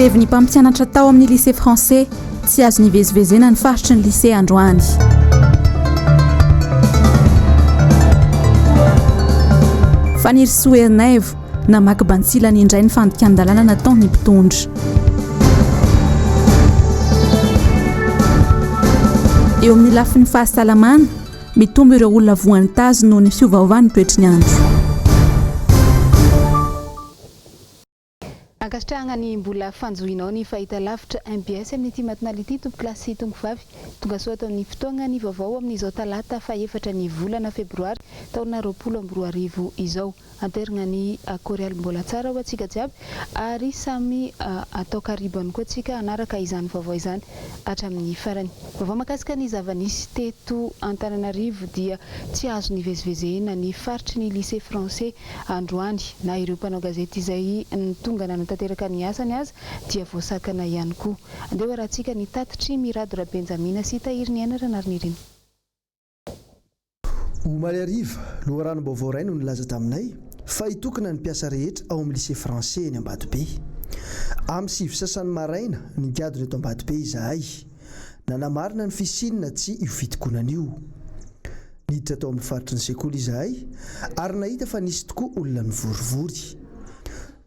grevy ny mpampianatra tao amin'ny lycée français tsy azo nivezivezena ny faritry ny lycée androany. Faniry Soernaivo namaky Bantsila indray ny fandikan-dalàna nataony mpitondra. Eo amin'ny lafin'ny fahasalamana mitombo ireo olona voan'ny tazo noho ny fiovaovan'ny toetry ny andro. Ankasitrahana ny mbola fanjohinao ny fahita lavitra MBS amin'ny ity matinale ity tompolasy tombovavy tonga soa taon'ny fotoagna ny vaovao amin'izao talata fa 4 ny volana febroary taona 2024 izao. Anterina ny korealy mbola tsara ho antsika jiaby ary samy atao karibany koa antsika anaraka izany vaovao izany hatramin'ny farany. Vaovao makasika ny zava-nisy teto Antananarivo dia tsy azo nivezivezena ny faritry ny lycée français androany na ireo mpanao gazety izay tonga nanatanteraka ny asany azy dia voasakana ihany koa. Andeha rahantsika ny tatitry Miradora Benjamina sy Tahiry ny Ainara narinirina. Omaly Ariva loharanom-baovao iray no nilaza taminay fa hitokana ny mpiasa rehetra ao amin'ny lycée français ny Ambatobe. Amin'ny 7 sasany maraina nigadona eto Ambatobe izahay. Nanamarina ny fisinina tsy io fitokonana io. Niditra tao amin'ny faritry ny sekoly izahay ary nahita fa nisy tokoa olona mivorivory.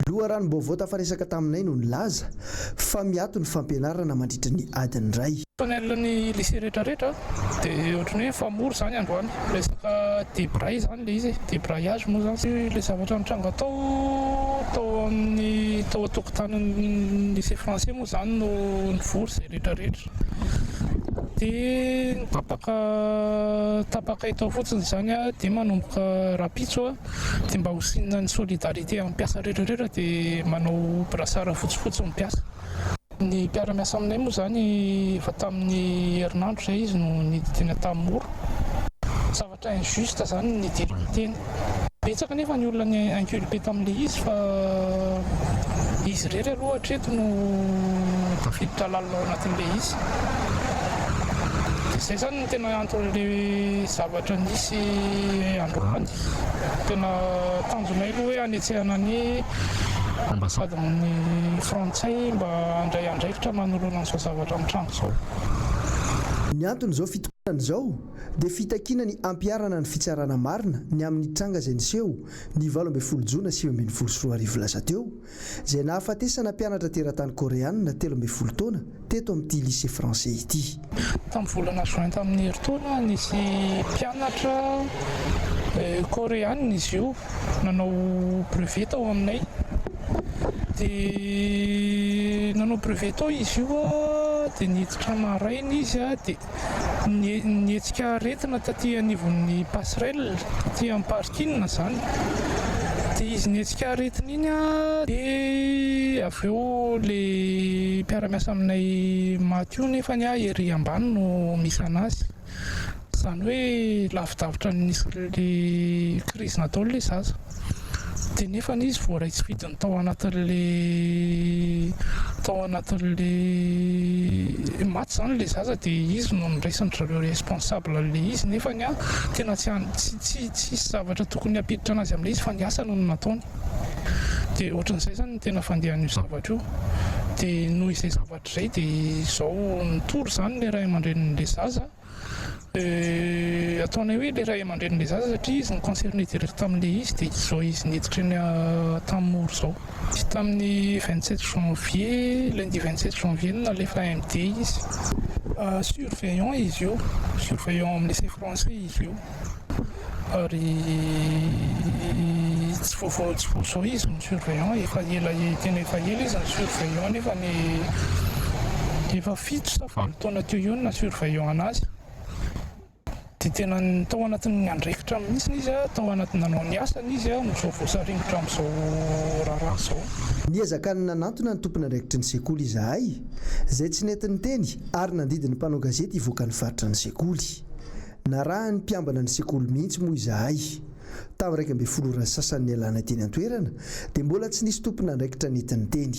Loharanom-baovao tafaresaka taminay no nilaza fa miato ny fampianarana mandritra ny adiny iray. Panelan'ny lycée rehetrarehetra dia ohatran'ny hoe famory zany androany resaka débray zany le izy débrayage moa zany le zavatra nitranga tao amin'ny tao atokotanin'ny lycée français moa zany no nivory zay rehetrarehetra dia tapaka itao fotsiny zany dia manomboka rapitso dia mba hosinina ny solidarité amin'ny mpiasa rehetrarehetra dia manao brasara fotsifotsy ny mpiasa. Ny mpiara-miasa aminay moa zany efa tamin'ny herinandro zay izy no niditeny tamoro. Zavatra injuste zany ny teny. Betsaka nefa ny olona ny inculpé tamin'ilay izy fa izy rery aloha hatreto no tafiditra lalina ao anatin'ilay izy. Izay zany no tena anton'ilay zavatra nisy androany. Tena tanjonay aloha hoe anetsehana ny ambasady amin'ny frantsay mba andray andraikitra manoloana an'izao zavatra amin'ny trano izao. Ny anton'izao fitokonana izao dia fitakiana ny ampiarana ny fitsarana marina ny amin'ny tranga izay niseho ny 18 Jona 2024 lasa teo izay nahafatesana mpianatra teratany koreanina 13 taona teto amin'ity lycée français ity. Tamin'ny volana juin tamin'ny herintaona nisy mpianatra koreanina izy io nanao brevet tao aminay. Dia nanao brevet tao izy io dia niditra maraina izy dia nietsika aretina taty anivon'ny passerelle taty amin'ny parking zany. Dia izy nietsika aretina iny dia avy eo le mpiara-miasa aminay maty io nefa ny ery ambany no misy anazy. Izany hoe lavidavitra nisy le crise natao le zaza. Dia nefa izy voaraitsy vidiny tao anatin'le maty zany le zaza dia izy no niraisiny zareo responsable le izy nefa tena tsy zavatra tokony hampiditra anazy amin'ilay izy fa ny asa no nataony. Dia ohatran'izay zany tena fandehan'io zavatra io. Dia noho izay zavatra izay dia izao nitory zany le ray aman-drenin'le zaza. Ataonay hoe le ray aman-drenin'le zaza satria izy ny concerné direct tamin'ilay izy dia izao izy niditra eny tamoro izao. Izy tamin'ny 27 janvier, lundi 27 janvier nalefa AMD izy. Surveillant izy io, surveillant amin'ny lycée français izy io. Ary tsy voazao izy ny surveillant efa ela tena efa ela izy ny surveillant nefa ny efa 7 sa 8 taona teo io na surveillant anazy. Dia tena tao anatin'ny andraikitra mihitsy izy tao anatin'ny nanao ny asany izy amin'izao voasaringitra amin'izao raharaha izao. Niazakany nanantona ny tompony andraikitry ny sekoly izahay izay tsy nentiny teny ary nandidiny mpanao gazety hivoaka ny faritra ny sekoly. Narahany mpiambana ny sekoly mihitsy moa izahay. Tamin'ny 12 sasany nialana teny an-toerana dia mbola tsy nisy tompony andraikitra nentiny teny.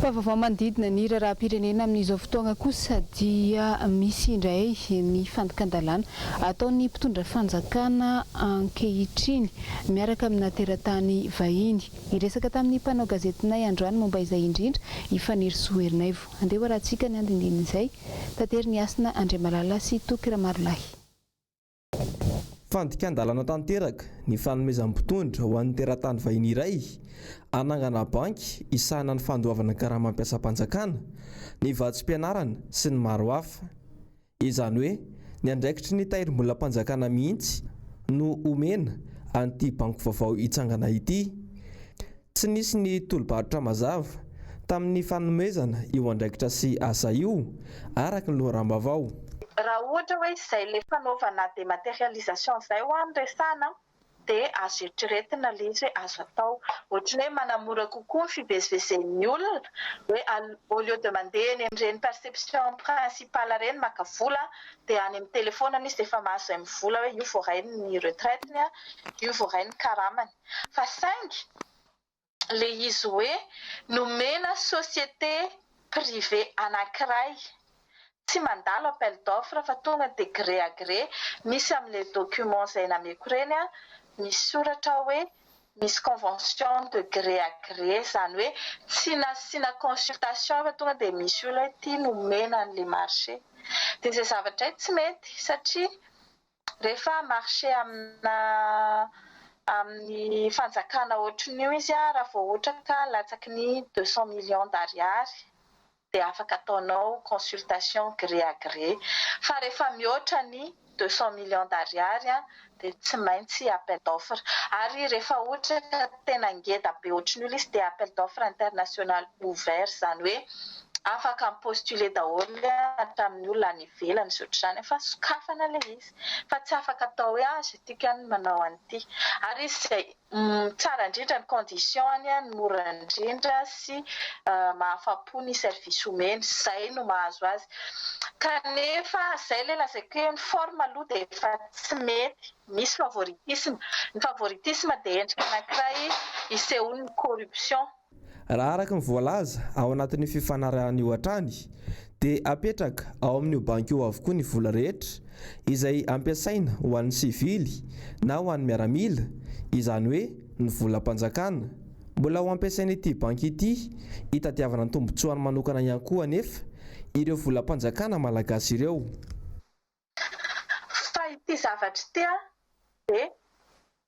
fa vaovao manodidina ny raharaha-pirenena amin'izao fotoana kosa dia misy indray ny fandokan-dalàna ataon'ny mpitondra fanjakana ankehitriny miaraka amina teratany vahiny. Iresaka tamin'ny mpanao gazetinay androany momba izay indrindra Ifaniry Soherinaivo. Andeha hoarantsika ny andindinin'izay tatery ny asina Andriamalala sy Toky Ramarolahy. Fandokan-dalàna tanteraka ny fanomezan'ny mpitondra ho an'ny teratany vahiny iray anangana banky isahana ny fandoavana karaha mampiasa mpanjakana, ny vatsim-pianarana sy ny maro hafa. Izany hoe ny andraikitry ny tairim-bola mpanjakana mihitsy no omena an'ity banky vaovao hitsangana ity. Tsy nisy ny tolo-barotra mazava tamin'ny fanomezana io andraikitra sy asa io araka ny loharanom-bavao. Raha ohatra hoe izay le fanaovana dématérialisation izay ho andresana dia azo eritreretina le izy hoe azo atao. Ohatra hoe manamora kokoa ny fivezivezen'ny olona hoe au lieu de mandeha eny amin'ireny perception principale ireny maka vola dia any amin'ny telefaoniny izy dia efa mahazo izay mivola hoe io voarainy ny retraiteny, io voarainy karamany. Fa saingy le izy hoe nomena société privée anankiray tsy mandalo appel d'offre fa tonga de gré à gré misy amin'ilay document izay nameko ireny misy soratra hoe misy convention de gré à gré, izany hoe tsy nasiana consultation fa tonga de misy olona hoe ity nomena an'ilay marché. Dia izay zavatra tsy mety satria rehefa marché amin'ny fanjakana ohatran'io izy raha vao ohatra ka latsaky ny 200 millions d'ariary dia afaka ataonao consultation gré à gré. Fa rehefa mihoatra ny 200 millions d'ariary dia tsy maintsy appel d'offre. Ary rehefa ohatra ka tena ngeda be ohatran'io izy dia appel d'offre international ouvert, izany hoe afaka mipostuler daholo hatramin'ny olona any ivelany sy ohatr'izany fa sokafana le izy. Fa tsy afaka atao hoe azo tika ny manao an'ity. Ary izy izay tsara indrindra ny condition-ny ny mora indrindra sy mahafa-po ny service omeny, izay no mahazo azy. Kanefa izay le lazaiko hoe ny forme aloha dia efa tsy mety. Misy favoritisme. Ny favoritisme dia endrika anankiray isehon'ny corruption. Raha araka ny voalaza ao anatin'ny fifanarahan'io hatrany dia apetraka ao amin'io banky io avokoa ny vola rehetra izay ampiasaina ho an'ny sivily na ho an'ny miaramila, izany hoe ny vola mpanjakana. Mbola ho ampiasain'ity banky ity hitadiavana ny tombotsoany manokana ihany koa anefa ireo vola mpanjakana malagasy ireo. Fa ity zavatra ity dia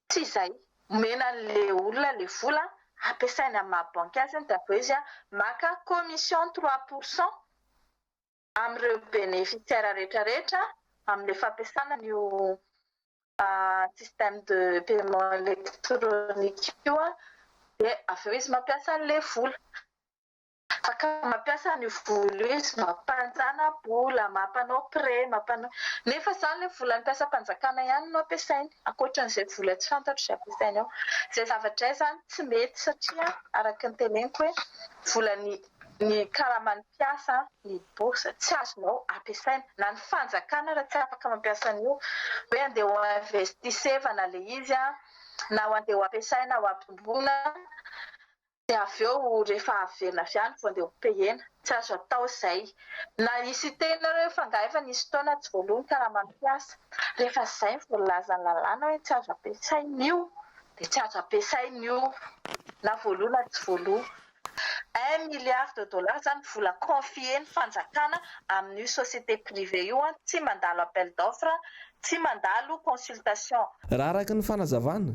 tsy izay omena an'ilay olona le vola ampiasaina amin'ny maha-banky azy dia aveo izy maka commission 3% amin'ireo bénéficiaire rehetrarehetra amin'ilay fampiasana io système de paiement électronique io dia aveo izy mampiasa an'ilay vola. Fa mampiasa ny vola izy mampanjana bola, mampanao pré, nefa izany ilay vola mampiasa mpanjakana ihany no ampiasainy ankoatran'izay vola tsy fantatro izay ampiasainy ao. Izay zavatra izany tsy mety satria araka ny teneniko hoe vola ny karaman'ny mpiasa ny bourse tsy azonao ampiasaina na ny fanjakana raha tsy afaka mampiasa an'io hoe andeha ho investisevana le izy na ho andeha ho ampiasaina ho ampitomboina dia aveo rehefa averina avy ihany vao andeha ho payena. Tsy azo atao izay. Na isy tena rehefa efa nisy fotoana tsy voaloany karaman'ny mpiasa. Rehefa izay ny voalaza ny lalàna hoe tsy azo ampiasaina io dia tsy azo ampiasaina io na voaloha na tsy voaloha. 1 milliard de dollars zany vola confié ny fanjakana amin'io société privée io tsy mandalo appel d'offre, tsy mandalo consultation. Raha araka ny fanazavana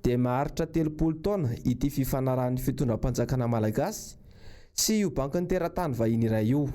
dia maharitra 30 taona ity fifanarahan'ny fitondram-panjakana malagasy sy io banky ny teratany vahiny iray io.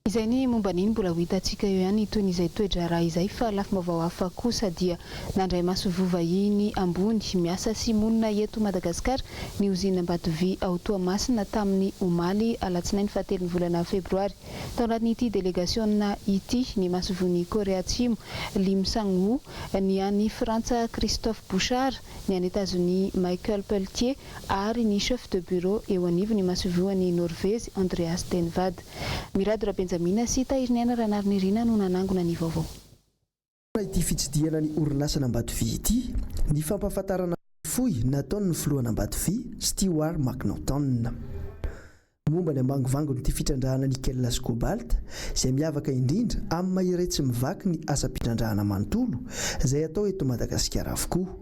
Izay ny momba niny mbola ho hitantsika eo ihany toy n'izay toetra raha izay fa lafim-baovao hafa kosa dia nandray maso vovahiny ambony miasa sy monina eto Madagasikara ny uzina Ambatovy ao Toamasina tamin'ny omaly alatsinainy fahatelon'ny volana febroary. Tao anatin'ity délégationna ity ny masovony Korea Atsimo Lim Sang-woo, ny any Frantsa Christophe Bouchard, ny any États-Unis Michael Pelletier ary ny chef de bureau eo anivo ny masovoan'ny Norvezy Andreas Tenvad. Mirado Benjamina sy Tahiriniana Ranarnirina no nanangona ny vaovao. Ity fitsidiana ny orinasa Ambatovy ity ny fampahafantarana fohy nataony filohana Ambatovia Stewart McNaughton. Momba ny ambangovangony ity fitrandrahana nickel sy cobalt izay miavaka indrindra amin'ny mahery tsy mivaky ny asam-pitrandrahana manontolo izay atao eto Madagasikara avokoa.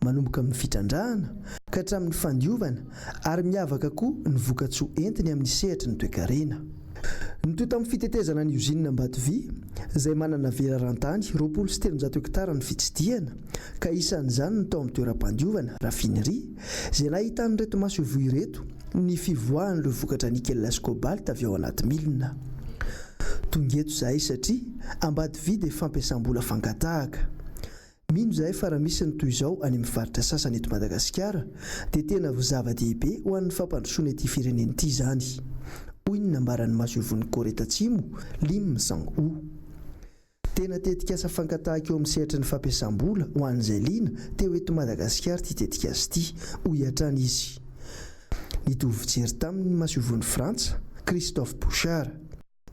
Manomboka amin'ny fitrandrahana ka hatramin'ny fandiovana ary miavaka koa ny vokatsoa entiny amin'ny sehatra ny toe-karena. Nitota amin'ny fitetezana ny usine Ambatovia izay manana vera rantany 23 hektara ny fitsidihana ka isan'izany ny tao amin'ny toeram-pandiovana rafinerie izay nahitany reto masovo ireto ny fivoahan'ireo vokatra nickel sy cobalt avy ao anaty milina. Tongeto izahay satria Ambatovia dia fampiasam-bola fankatahaka. Mino izahay fa raha misy ny toy izao any amin'ny faritra sasany eto Madagasikara dia tena zava-dehibe ho an'ny fampandrosoana ity firenena ity izany. Hoy ny nambaran'ny masovon'ny Koreta Atsimo Lim Sang-ho. Tena tetikasa fankatahaka eo amin'ny sehatra ny fampiasam-bola ho an'izay liana teo eto Madagasikara ity tetikasa ity, hoy hatrany izy. Nitovy fijery tamin'ny masovon'ny Frantsa Christophe Bouchard.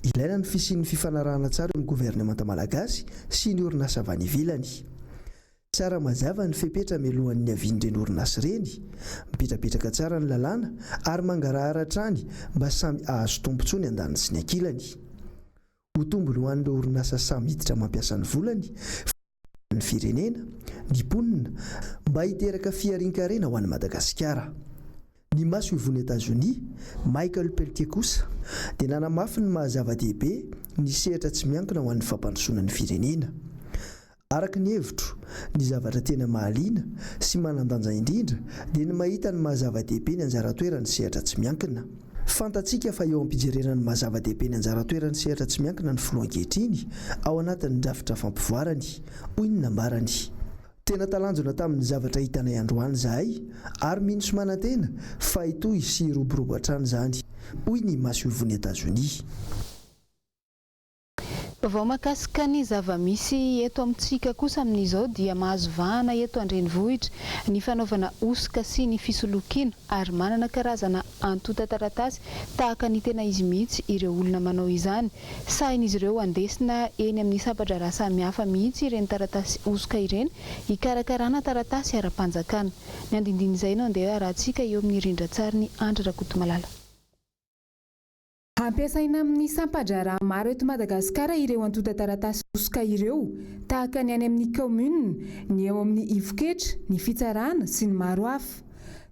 Ilaina ny fisian'ny fifanarahana tsara amin'ny governemanta malagasy sy ny orinasa avy any ivelany. Tsara mazava ny fepetra mialohan'ny avian'ireny orinasa ireny, mipetrapetraka tsara ny lalàna ary mangarahara hatrany mba samy ahazo tombontsoa ny andaniny sy ny ankilany. Ho tombony ho an'ireo orinasa samy hiditra mampiasa ny volany, ny firenena, ny mponina mba hiteraka fiarin-karena ho an'ny Madagasikara. Ny maso ivony États-Unis, Michael Pelletier kosa dia nanamafy ny mahazava-dehibe ny sehatra tsy miankina ho an'ny fampandrosoana ny firenena. Araka ny hevitro, ny zavatra tena mahaliana sy manandanja indrindra dia ny mahita ny mahazava-dehibe ny anjara-toerany sehatra tsy miankina. Fantatsika fa eo am-pijerena ny mahazava-dehibe ny anjara-toerany sehatra tsy miankina ny filoha ankehitriny ao anatin'ny drafitra fampivoarany, hoy ny nambarany. Tena talanjona tamin'ny zavatra hitanay androany izahay ary mino sy manantena fa itoy sy roborobo hatrany izany, hoy ny masovon'ny États-Unis. Vao makasika ny zava-misy eto amintsika kosa amin'izao dia mahazo vahana eto an-drenivohitra ny fanaovana osika sy ny fisolokiana ary manana karazana antota taratasy tahaka ny tena izy mihitsy ireo olona manao izany. Sahin'izy ireo andesina eny amin'ny sabatra raha samihafa mihitsy ireny taratasy osika ireny hikarakarana taratasy ara-panjakana. Ny andindiny izay no andeha arahantsika eo amin'ny rindran-tsary ny Andry Rakotomalala. Ampiasaina amin'ny sampadrara maro eto Madagasikara ireo antota taratasy osika ireo, tahaka ny any amin'ny commune, ny eo amin'ny Ivoketra, ny Fitsarana sy ny maro hafa.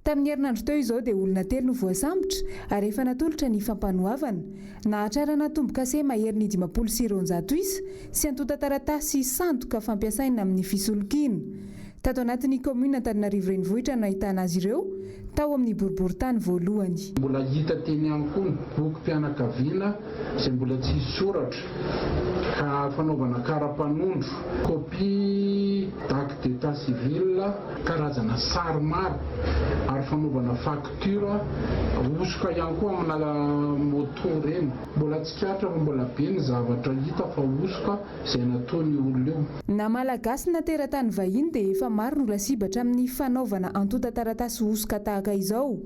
Tamin'ny herinandro teo izao dia olona 3 no voasambotra ary efa natolotra ny fampanohavana. Nahatrara natombo-kase mahery ny 500 isa sy antota taratasy sandoka fampiasaina amin'ny fisolokiana. Tato anatin'ny commune Antananarivo renivohitra no ahitana azy ireo tao amin'ny boriboritany voalohany. Mbola hita teny ihany koa ny boky mpianakaviana izay mbola tsy soratra ka fanaovana kara-panondro, kopia d'acte d'état civil, karazana sary maro ary fanaovana facture, osika ihany koa amina moto reny. Mbola tsy katra fa mbola be ny zavatra hita fa osika izay nataony olona eo. Na malagasy na teratany vahiny dia efa maro no lasibatra amin'ny fanaovana antota taratasy osika tahaka izao.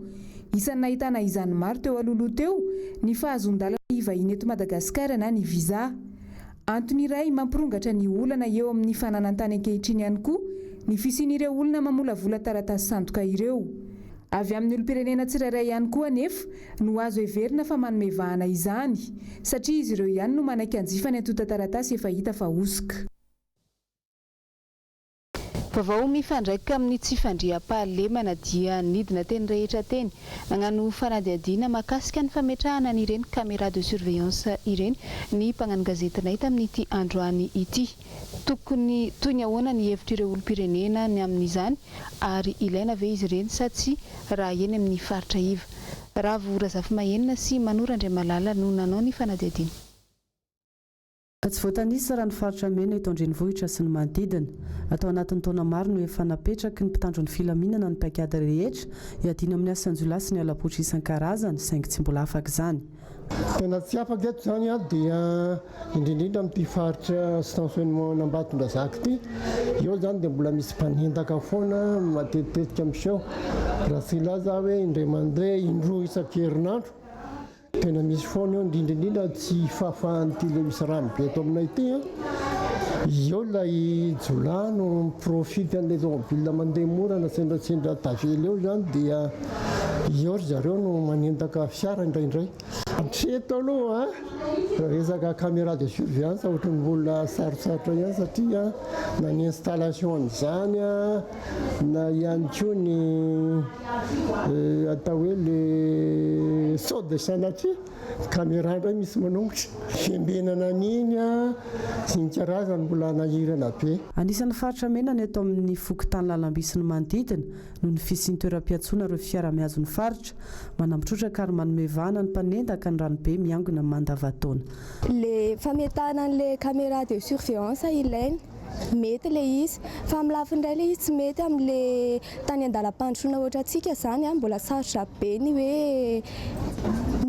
Isan'ny nahitana izany maro teo alohaloha teo ny fahazon-dalana vahiny eto Madagasikara na ny visa. Antony iray mampirongatra ny olana eo amin'ny fananantany ankehitriny ihany koa ny fisian'ireo olona mamolavola taratasy sandoka ireo. Avy amin'ny olom-pirenena tsirairay ihany koa anefa no azo heverina fa manome vahana izany satria izy ireo ihany no manaiky anjifa ny antota taratasy efa hita fa osika. Vaovao mifandraika amin'ny tsy fandriam-pahalemana dia nidina teny rehetra teny nagnano fanadihadiana mahakasika ny fametrahana n'ireny caméra de surveillance ireny ny mpagnano gazetinay tamin'ity androany ity. Tokony toy ny ahoana ny hevitrireo olom-pirenena ny amin'izany ary ilaina ve izy ireny sa tsy raha eny amin'ny faritra iva. Ravo Razafy-Mahenina sy Manora Andriamalala no nanao ny fanadihadiana. Tsy voatanisa raha ny faritra mena eto an-drenivohitra sy ny manodidina. Atao anatin'ny taona maro no efa napetraky ny mpitandro ny filaminana ny paikady rehetra hiadina amin'ny asanjolahy sy ny alapotra isan-karazany saingy tsy mbola afaka izany. Tena tsy afaka eto izany dia indrindrindra amin'ity faritra stationnement Ambatondrazaka ity. Eo izany dia mbola misy mpanendaka foana matetitetika amin'izao. Raha tsy ilaza hoe indray mandeha indroa isan-kerinandro. Tena misy foana eo indrindrindrindra tsy fahafahan'ity le misy rano be eto aminay ity eo lay jolano profity an'lay tomobile mandeha morana sendratsendra tavely eo zany dia eo ry zareo no manentaka fiara indraindray treto aloha resaka caméra de surveillance ohatrany olona sarosarotra ihany satria na ny installation an'izany na ihany koa ny atao hoe le saut de sanatria caméra ndray misy manombotra fiambenana an'iny sy ny karazany mbola nahirana be. Anisan'ny faritra menany eto amin'ny fokontany lalamby sy ny manodidina noho ny fisian'ny toeram-piatsoana ireo fiara mihazo ny faritra manampitrotraka ary manome vahana ny mpanendaka ny ranobe miangona mandavataona. Le fametana an'le caméra de surveillance ilaina mety le izy fa amin'ny lafiny indray le izy tsy mety amin'le tany andalam-pandrosoana ohatra antsika zany mbola sarotra be ny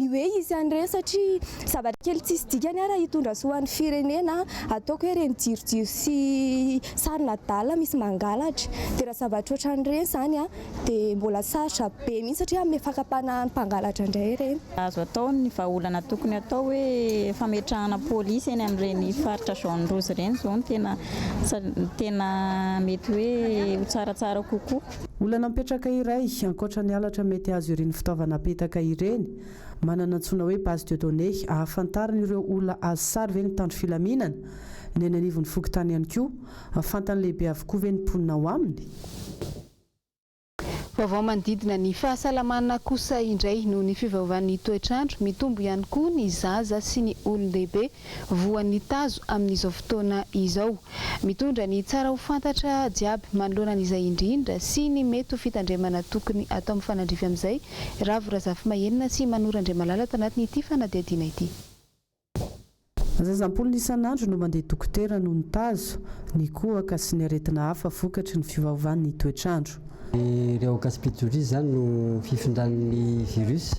hoe izy an'ireny satria zavatra kely tsisy dikany raha hitondra soan'ny firenena ataoko hoe reny jirojiro sy sarina dalina misy mangalatra dia raha zavatra ohatran'ireny zany dia mbola sarotra be mihitsy satria amin'ny fakapana ny mpangalatra indray ireny. Azo atao ny vahaolana tokony atao hoe fametrahana polisy eny amin'ireny faritra Jean Rose ireny zao tena mety hoe ho tsaratsara kokoa. Olana mipetraka iray ankoatra ny halatra mety azo ireny fitaovana apetaka ireny manana antsoina hoe base de données ahafantarana ireo olona azo sary ve ny tandro filaminana ny any anivon'ny fokontany ihany koa afantany lehibe avokoa ve ny mponina ao aminy. Vaovao manodidina ny fahasalamana kosa indray noho ny fivaovan'ny toetrandro mitombo ihany koa ny zaza sy ny olon-dehibe voan'ny tazo amin'izao fotoana izao. Mitondra ny tsara ho fantatra jiaby manoloana an'izay indrindra sy ny mety ho fitandremana tokony atao amin'ny fanandrify amin'izay Ravorazafy Mahenina sy Manora Andriamalala tanatin'ity fanadihadiana ity. Zazampolo isan'andro no mandeha dokotera noho ny tazo ny kohaka sy ny aretina hafa vokatry ny fivaovan'ny toetrandro. Ireo gaspitouris zany no fifindran'ny virus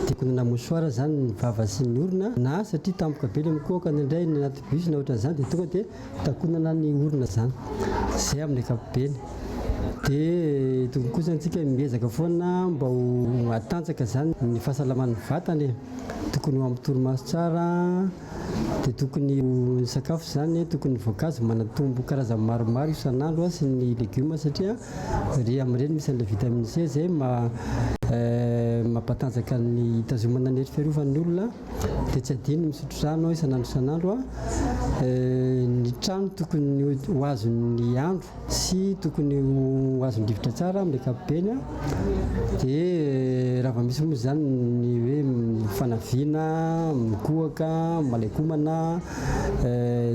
dia konana mosoara zany ny vava sy ny orona na satria tampoka be le mikohaka indray ny anaty bus na ohatran'izany dia tonga dia takonana ny orona zany zay amin'ny ankapobeny. Dia tokony kosa antsika miezaka foana mba ho atanjaka zany ny fahasalaman'ny vatany tokony ho amin'ny torimaso tsara dia tokony ny sakafo zany tokony voankazo manatombo karazany maromaro isan'andro sy ny legioma satria ry amin'ireny misy an'ilay vitamine C zay mampatanjaka ny hitazomana ny hery fiarovan'ny olona. Dia tsy adino misotro rano isan'andro ny trano tokony ho azon'ny andro sy tokony ho azon-drivotra tsara amin'ny ankapobeny. Dia raha misy moa zany ny hoe fanaviana mikohaka malaikomana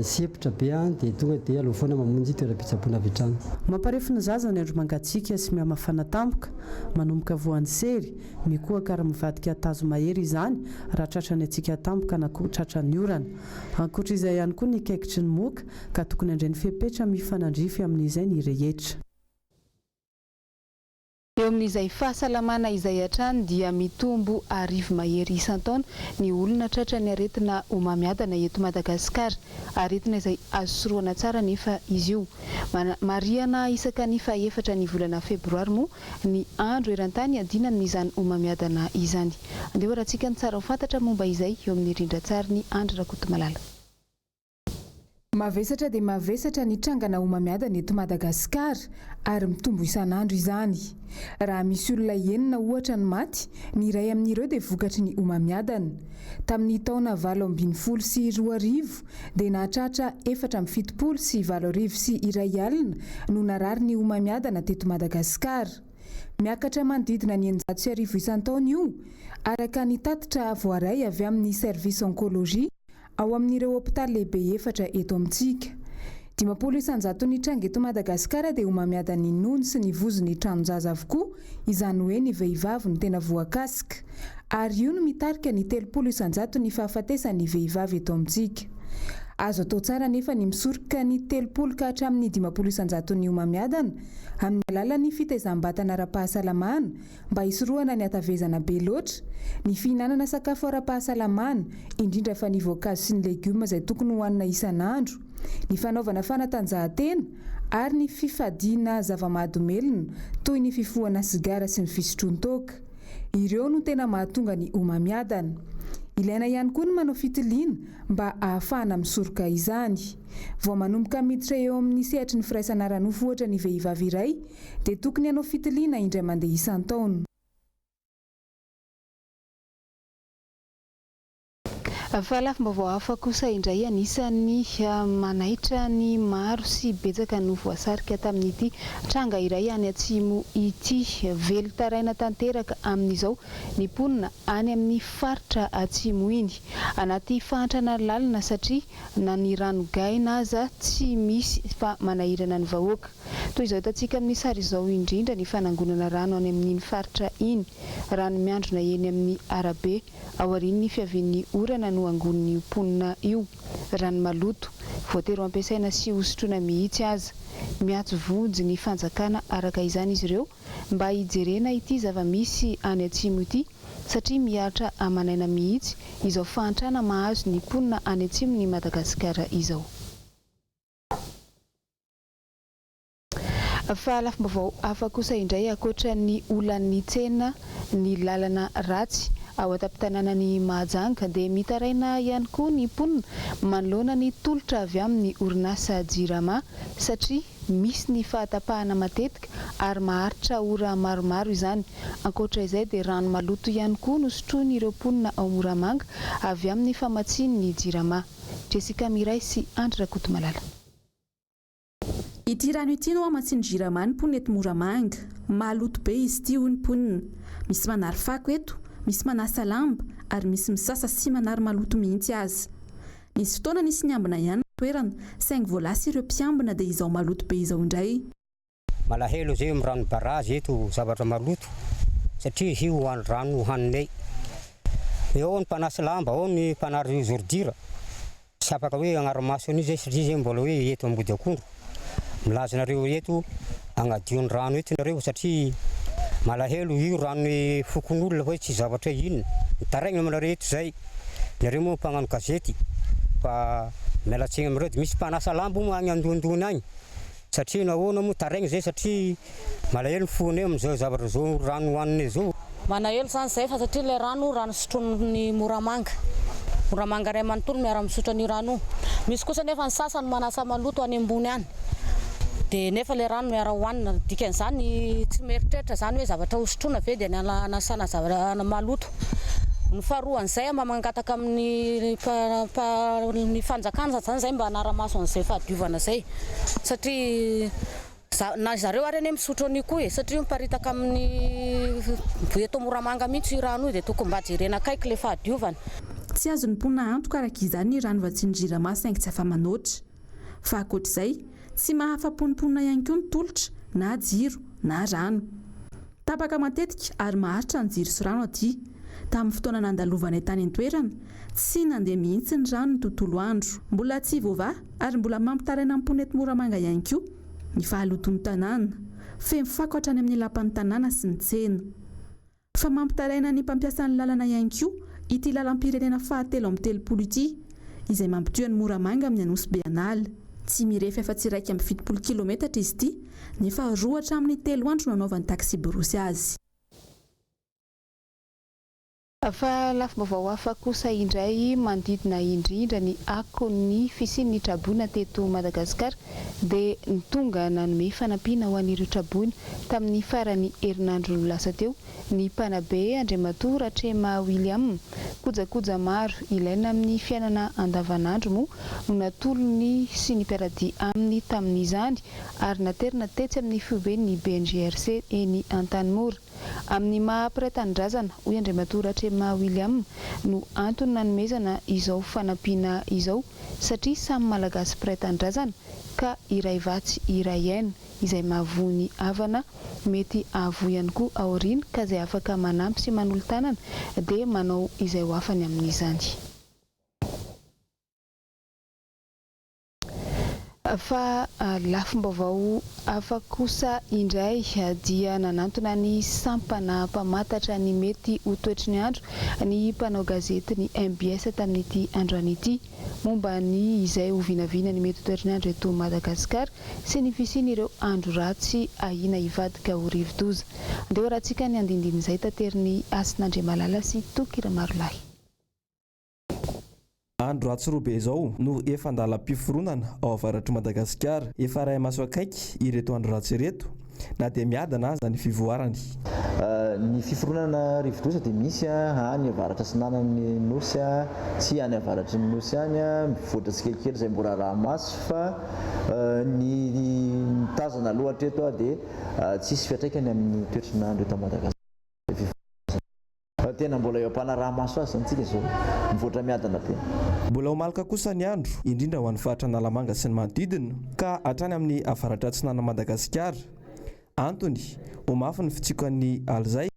sepotra be dia tonga dia aleo foana mamonjy toeram-pitsaboana avy hatrany. Mamparefy ny zaza ny andro mangatsiaka sy mihamafana tampoka manomboka voan'ny sery mikohaka ary mivadika tazo mahery izany raha tratrany antsika tampoka na koa tratran'ny orana. Ankoatra izay ihany koa ny kaikitry ny moka ka tokony indray ny fepetra mifanandrify amin'izay ny rehetra. Eo amin'izay fahasalamana izay hatrany dia mitombo arivo mahery isan-taona ny olona tratra ny aretina homamiadana eto Madagasikara, aretina izay azo soroana tsara nefa izy io. Mariana isaka ny faha-efatra ny volana febroary moa ny andro eran-tany adinany izany homamiadana izany. Andeha rahantsika ny tsara ho fantatra momba izay eo amin'ny rindran-tsary ny Andry Rakotomalala. Mavesatra dia mavesatra ny trangana homamiadana eto Madagasikara ary mitombo isan'andro izany. Raha misy olona enina ohatra ny maty, ny iray amin'ireo dia vokatry ny homamiadana. Tamin'ny taona 2020 sy 2020 dia nahatratra 470 sy 700 sy 1 alina no narary ny homamiadana teto Madagasikara. Miakatra manodidina ny 900 isan-taona io araka ny tatitra voaray avy amin'ny service onkologia ao amin'ireo hôpitaly lehibe 4 eto amintsika. 500 isan-jato ny tranga eto Madagasikara dia homamiadana ny nono sy ny vozony tranonjaza avokoa, izany hoe ny vehivavy no tena voakasika. Ary io no mitarika ny 300 isan-jato ny fahafatesan'ny vehivavy eto amintsika. Azo atao tsara nefa ny misoroka ny 300 ka hatramin'ny 500 isan-jato ny homamiadana amin'ny alalan'ny fitaizam-batana ara-pahasalamana mba hisorohana ny hatavezana be loatra, ny fihinanana sakafo ara-pahasalamana indrindra fa ny voankazo sy ny legioma izay tokony hohanina isan'andro, ny fanaovana fanatanjahantena ary ny fifadiana zava-mahadomelina toy ny fifohana sigara sy ny fisotroan-toaka. Ireo no tena mahatonga ny homamiadana. Ilaina ihany koa ny manao fitiliana mba ahafahana misoroka izany. Vao manomboka miditra eo amin'ny sehatry ny firaisana ranofo ohatra ny vehivavy iray dia tokony hanao fitiliana indray mandeha isan-taona. Fahalafim-baovao hafa kosa indray anisan'ny manaitra ny maro sy betsaka no voasarika tamin'ity tranga iray any atsimo ity. Velotaraina tanteraka amin'izao ny mponina any amin'ny faritra atsimo iny. Anaty fahantrana lalina satria na ny ranogaina aza tsy misy fa manahirana ny vahoaka. Toy izao hitantsika amin'ny sary izao indrindra ny fanangonana rano any amin'iny faritra iny. Rano miandrona eny amin'ny arabe aorian'ny fiavian'ny orana no angon'ny mponina io. Rano maloto voatery ampiasaina sy hosotroina mihitsy aza. Miatso vonjy ny fanjakana araka izany izy ireo mba hijerena ity zava-misy any atsimo ity satria miatra amanaina mihitsy izao fahantrana mahazo ny mponina any atsimo ny Madagasikara izao. Fahalafim-baovao hafa kosa indray akoatra ny olan'ny tsena ny lalana ratsy ao an-tampon-tanàna ny Mahajanga dia mitaraina ihany koa ny mponina manoloana ny tolotra avy amin'ny orinasa Jirama satria misy ny fahatapahana matetika ary maharitra ora maromaro izany. Ankoatra izay dia rano maloto ihany koa no sotroiny ireo mponina ao Moramanga avy amin'ny famatsian'ny Jirama. Jessica Miray sy Andra Kotomalala. Ity rano ity no amatsian'ny Jirama ny mponina eto Moramanga. Maloto be izy ity hoy ny mponina. Misy manary fako eto, misy manasa lamba ary misy misasa sy manary maloto mihitsy aza. Nisy fotoana nisy niambina ihany toerana saingy voalasa ireo mpiambina dia izao maloto be izao indray. Malahelo zay amin'ny rano barazy eto zavatra maloto satria izy io hoan'ny rano haninay. Eo ny mpanasa lamba, ao ny mpanary zordira. Tsy afaka hoe agnara-maso an'io zay satria zay mbola hoe eto ambody akondro. Milaza nareo eto agnadio ny rano eto nareo satria malahelo io rano fokon'olona hoe tsy zavatra inona. Mitaraigna amanareo eto zay. Nareo moa mpagnano gazety fa mialatsigny amireo dia misy mpanasa lamba moa agny andondony agny satria nahoana moa taraigna zay satria malahelo ny fonay amin'izao zavatra zao rano hoaninay zao. Manahelo zany zay fa satria ilay rano sotroin'ny Moramanga. Moramanga ray manontolo miara misotra ny rano. Misy kosa nefa ny sasany manasa maloto any ambony any. Dia nefa ilay rano miara hoanina dikan'izany tsy mieritreritra zany hoe zavatra hosotroina ve dia anasana zavatra maloto. Ny faharoan'izay mamangataka amin'ny fanjakana zany zay mba hanara-maso an'izay fahadiovana zay satria na zareo ary ane misotro an'io koa e satria miparitaka amin'ny eto Moramanga mihitsy io rano io dia tokony mba jerena akaiky ilay fahadiovana. Tsy azo ny mponina antoka araka izany ny rano vatsian'ny Jirama saingy tsy afa-manoatra. Fa ankoatr'izay tsy mahafa-ponimponina ihany koa ny tolotra na jiro na rano. Tapaka matetika ary maharitra ny jiro sy rano aty. Tamin'ny fotoana nandalovanay tany an-toerana tsy nandeha mihitsy ny rano ny tontolo andro. Mbola tsy voava ary mbola mampitaraina mponina eto Moramanga ihany koa ny fahaloton'ny tanàna. Feno fako hatrany amin'ny lapan'ny tanàna sy ny tsena. Fa mampitaraina ny mpampiasa ny lalana ihany koa ity lalam-pirenena fahatelo amin'ny telopolo ity izay mampitohy ny Moramanga amin'ny Anosy Beanala. Tsy mirefy afa-tsy 1.7 kilometatra izy ity nefa 2 hatramin'ny 3 andro no anaovan'ny taxi borosy azy. Fahalafim-baovao hafa kosa indray manodidina indrindra ny akon'ny fisian'ny trabona teto Madagasikara dia nitonga nanome fanampiana ho an'ireo trabona tamin'ny faran'ny herinandro lasa teo ny mpanabe Andriamatoa Ratrema William. Kojakoja maro ilaina amin'ny fiainana andavanandro moa no natolony sy ny mpiaradia aminy tamin'izany ary naterina tetsy amin'ny fiomben'ny BNGRC eny Antanimora. Amin'ny maha-piray-tanindrazana hoy Andriamatoa Ratrema William no antony nanomezana izao fanampiana izao satria samy malagasy piray-tanindrazana ka iray vatsy iray aina izay mahavoa havana mety ahavoa ihany koa aoriana ka izay afaka manampy sy manolo tanana dia manao izay ho afany amin'izany. Fa lafim-baovao hafa kosa indray dia nanantona ny sampana mpamantatra ny mety ho toetry ny andro ny mpanao gazety ny MBS tamin'ity androany ity momba ny izay ho vinavina ny mety ho toetry ny andro eto Madagasikara sy ny fisian'ireo andro ratsy ahina hivadika ho rivo-doza. Andeha rahantsika ny andindin'izay tateriny Asin'Andriamalala sy Tokira Marolahy. andro atsirobe izao no efa andalam-piforonana ao avaratry Madagasikara. Efa ray maso akaiky ireto andro ratsy ireto na dia miadana aza ny fivoarany. Ny fiforonana rivodosa dia misy any avaratra sinanan'ny nosy sy any avaratry ny nosy any mivoatra tsikelikely izay mbola raha maso fa ny tazana lohatra eto dia tsisy fiatraikany amin'ny toetr'andro eto Madagasikara. Tena mbola eo ampana raha maso azy antsika izao mivoatra miadana be. Mbola ho malaka kosa ny andro indrindra ho an'ny faritra Analamanga sy ny manodidina ka hatrany amin'ny avaratra atsinana Madagasikara. Antony ho mafy ny fitsiokan'ny alzay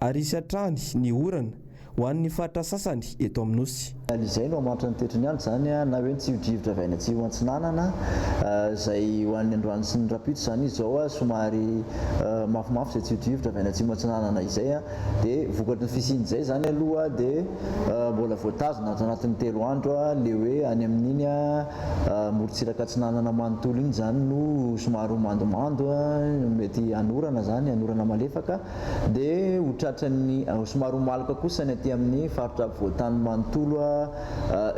ary isy hatrany ny orana ho an'ny faritra sasany eto amin'ny nosy. Izay no hamantra ny toetr'ny andro zany na hoe tsy hodrivotra avy any atsimo antsinanana izay ho an'ny androany sy ny rapito zany izao somary mafimafy izay tsy hodrivotra avy any atsimo antsinanana izay dia vokatry ny fisian'izay zany aloha dia mbola voatazona anatin'ny 3 andro le hoe any amin'iny morontsiraka atsinanana manontolo iny zany no somary mandomando mety anorana zany anorana malefaka dia ho tratran'ny somary malaka kosa ny aty amin'ny faritra voatany manontolo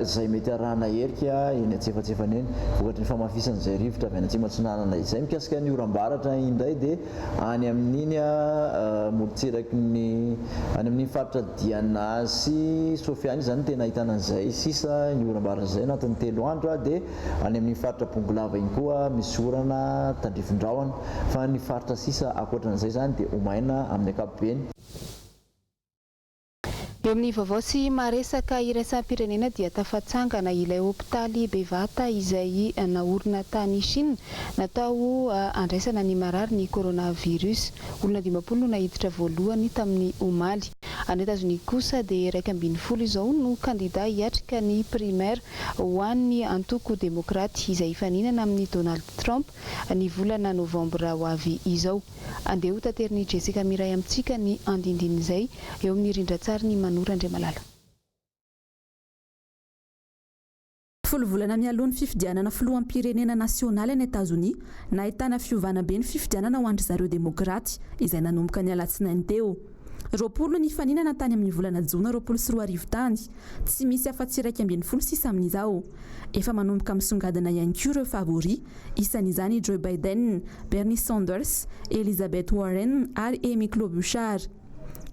izay mety arahana herika eny antsefatsefany eny vokatry ny famafisana izay rivotra avy any atsimo antsinanana izay mikasika ny oram-baratra indray dia any amin'iny morontsiraky any amin'ny faritra Diana sy Sofiany zany tena ahitana an'izay sisa ny oram-baratra izay anatin'ny 3 andro dia any amin'ny faritra Pongolava iny koa misy orana tandrifondrahona fa ny faritra sisa ankoatran'izay zany dia omaina amin'ny ankapobeny. Eo amin'ny vaovao sy maresaka iraisam-pirenena dia tafatsangana ilay hopitaly bevata izay naorina tany Chine natao andraisana ny marary ny coronavirus. Olona 50 no nahiditra voalohany tamin'ny omaly. Any États-Unis kosa dia 1.12 izao no kandida hiatrika ny primaire ho an'ny antoko demokraty izay hifaninana amin'ny Donald Trump ny volana novambra ho avy izao. Andeha ho tateriny Jessica Miray amintsika ny andindin'izay eo amin'ny rindran-tsary ny Manora Andriamalala. Volana mialohan'ny fifidianana filoham-pirenena nasionaly any États-Unis nahitana fiovana be ny fifidianana ho andry zareo demokraty izay nanomboka ny alatsinainy teo. 20 ny faninana tany amin'ny volana Jona 24 tany tsy misy afa-tsy 12 sisa amin'izao. Efa manomboka misongadina ihany koa ireo favori isan'izany Joe Biden, Bernie Sanders, Elizabeth Warren ary Amy Klobuchar.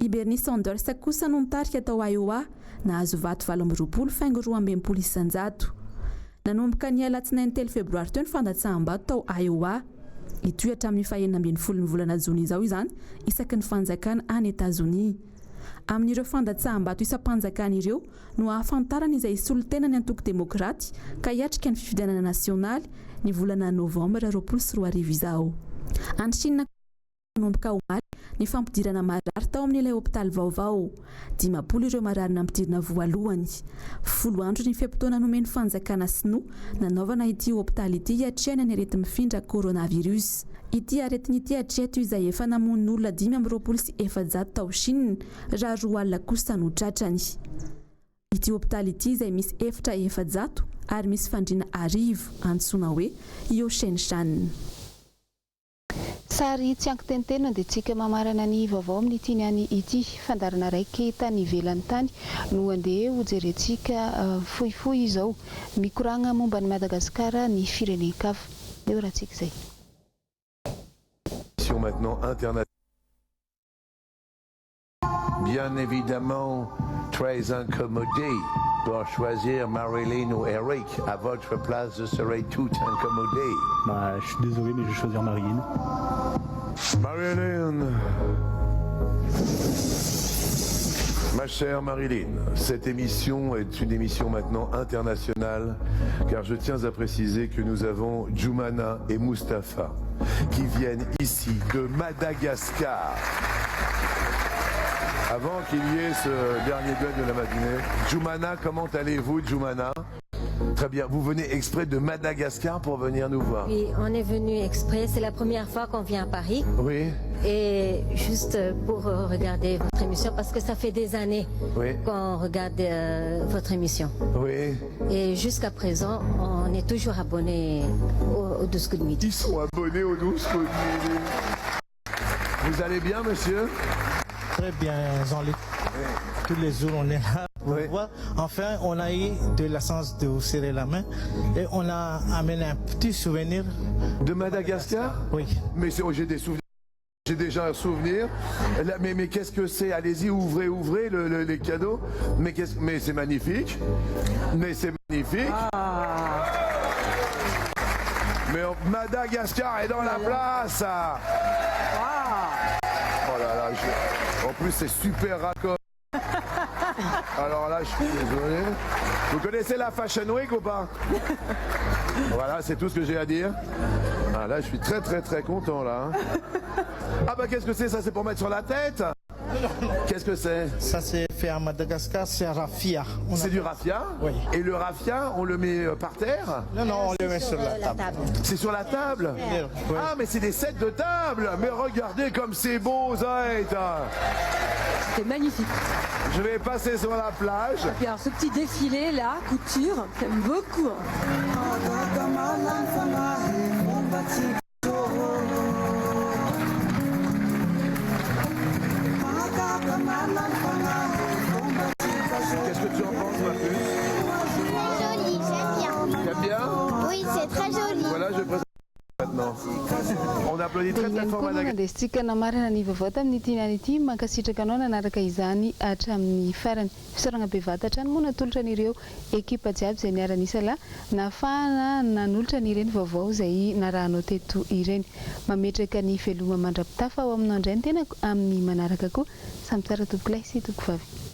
I Bernie Sanders kosa no mitarika tao Iowa nahazo vato 20 faingo 12 isanjato. Nanomboka ny alatsinainy 3 febroary teo ny fandatsaham-bato tao Iowa. Itohatra amin'ny 12 ny volana Jona izao izany isaky ny fanjakana any États-Unis. Amin'ireo fandatsaham-bato isam-panjakana ireo no ahafantarana izay solon-tena ny antoko demokraty ka hiatrika ny fifidianana nasionaly ny volana novambra 24 izao. Any Chine nanomboka omaly ny fampidirana marary tao amin'ilay hopitaly vaovao. 50 ireo marary nampidirana voalohany. 10 andro ny fiampitoana nomeny fanjakana sinoa nanaovana ity hopitaly ity hiatrehana ny arety mifindra coronavirus. Ity aretiny ity hatreto izay efa namono olona 524 tao Chine raha 2 alina kosa no tratrany. Ity hopitaly ity izay misy efitra 400 ary misy fandriana 1000 antsoina hoe Yoshenshan. Sary tsy anki-teniteny dia tsika mamarana ny vaovao amin'ny ity niany ity fandarana raiky tany ivelany tany no andeha ho jerentsika fohifohy izao mikoragna momba ny Madagasikara ny firenen-kafa. Eo raha tsika izay. Maintenant internationale. Bien évidemment très incommodé pour choisir Marilyn ou Eric. À votre place, je serais tout incommodé. Je suis désolé, mais je vais choisir Marilyn. Marilyn. Ma chère Marilyn, cette émission est une émission maintenant internationale, car je tiens à préciser que nous avons Djoumana et Mustapha qui viennent ici de Madagascar. Avant qu'il y ait ce dernier duel de la matinée, Djoumana, comment allez-vous, Djoumana? Très bien, vous venez exprès de Madagascar pour venir nous voir? Oui, on est venu exprès, c'est la première fois qu'on vient à Paris. Oui. Et juste pour regarder votre émission, parce que ça fait des années qu'on regarde votre émission. Oui. Et jusqu'à présent, on est toujours abonnés au 12 coups de midi. Ils sont abonnés au 12 coups de midi. Vous allez bien, monsieur? Très bien, Jean-Luc. Tous les jours, on est là voir. Enfin, on a eu de la chance de vous serrer la main et on a amené un petit souvenir. De Madagascar? Oui. Mais j'ai des souvenirs. J'ai déjà un souvenir. Mais qu'est-ce que c'est? Allez-y, ouvrez les cadeaux. Mais c'est magnifique. Mais c'est magnifique. Mais Madagascar est dans la place. Oh là là, en plus c'est super raccord. Alors là, je suis désolé. Vous connaissez la Fashion Week ou pas? Voilà, c'est tout ce que j'ai à dire. Ah, là, je suis très très très content là. Ah bah qu'est-ce que c'est? Ça, c'est pour mettre sur la tête? Qu'est-ce que c'est? Ça c'est fait à Madagascar, c'est un raffia. C'est du raffia? Oui. Et le raffia, on le met par terre? Non, on le met sur la table. C'est sur la table? Oui. Ah, mais c'est des sets de table! Mais regardez comme c'est beau, Zaït! C'est magnifique. Je vais passer sur la plage. Et puis alors ce petit défilé là, couture, j'aime beaucoup. Qu'est-ce que tu en penses, ma puce? Joli, j'aime bien. T'aimes bien? Oui, c'est très joli. Voilà, je présente maintenant. On applaudit très très fort Madagascar. Desika namarina ny vaovao tamin'ny tianany ity mankasitraka anao nanaraka izany hatramin'ny farany fisorana bevata any moa natolotra an'ireo ekipa jiaby izay niara-nisa lahy nafahana nanolotra n'ireny vaovao izay narahanao teto ireny mametraka ny veloma mandrapitafa ao aminao indray ny tena amin'ny manaraka koa samy tsara tompokilay sy tompoko vavy.